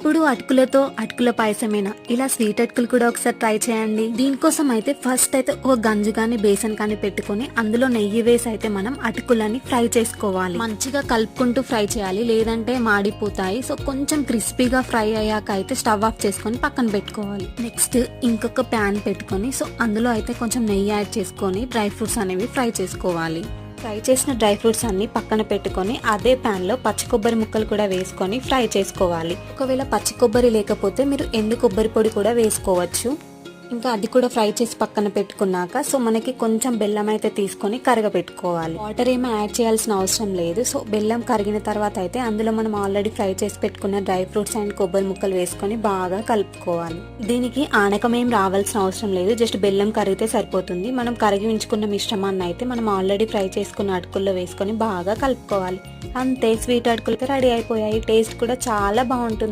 ఇప్పుడు అటుకులతో అటుకుల పాయసమేనా, ఇలా స్వీట్ అటుకులు కూడా ఒకసారి ట్రై చేయండి. దీనికోసం అయితే ఫస్ట్ అయితే ఒక గంజు కానీ బేసన్ కానీ పెట్టుకొని అందులో నెయ్యి వేసి అయితే మనం అటుకులని ఫ్రై చేసుకోవాలి. మంచిగా కలుపుకుంటూ ఫ్రై చేయాలి, లేదంటే మాడిపోతాయి. సో కొంచెం క్రిస్పీగా ఫ్రై అయ్యాక అయితే స్టవ్ ఆఫ్ చేసుకొని పక్కన పెట్టుకోవాలి. నెక్స్ట్ ఇంకొక ప్యాన్ పెట్టుకొని సో అందులో అయితే కొంచెం నెయ్యి యాడ్ చేసుకొని డ్రై ఫ్రూట్స్ అనేవి ఫ్రై చేసుకోవాలి. ఫ్రై చేసిన డ్రై ఫ్రూట్స్ అన్ని పక్కన పెట్టుకొని అదే ప్యాన్ లో పచ్చి కొబ్బరి ముక్కలు కూడా వేసుకొని ఫ్రై చేసుకోవాలి. ఒకవేళ పచ్చి కొబ్బరి లేకపోతే మీరు ఎండు కొబ్బరి పొడి కూడా వేసుకోవచ్చు. ఇంకా అది కూడా ఫ్రై చేసి పక్కన పెట్టుకున్నాక సో మనకి కొంచెం బెల్లం అయితే తీసుకొని కరగబెట్టుకోవాలి. వాటర్ ఏమీ యాడ్ చేయాల్సిన అవసరం లేదు. సో బెల్లం కరిగిన తర్వాత అయితే అందులో మనం ఆల్రెడీ ఫ్రై చేసి పెట్టుకున్న డ్రై ఫ్రూట్స్ అండ్ కొబ్బరి ముక్కలు వేసుకొని బాగా కలుపుకోవాలి. దీనికి ఆనకం ఏం రావాల్సిన అవసరం లేదు, జస్ట్ బెల్లం కరిగితే సరిపోతుంది. మనం కరిగి ఉంచుకున్న మిశ్రమాన్ని అయితే మనం ఆల్రెడీ ఫ్రై చేసుకున్న అటుకుల్లో వేసుకొని బాగా కలుపుకోవాలి. అంతే, స్వీట్ అటుకులతో రెడీ అయిపోయాయి. టేస్ట్ కూడా చాలా బాగుంటుంది.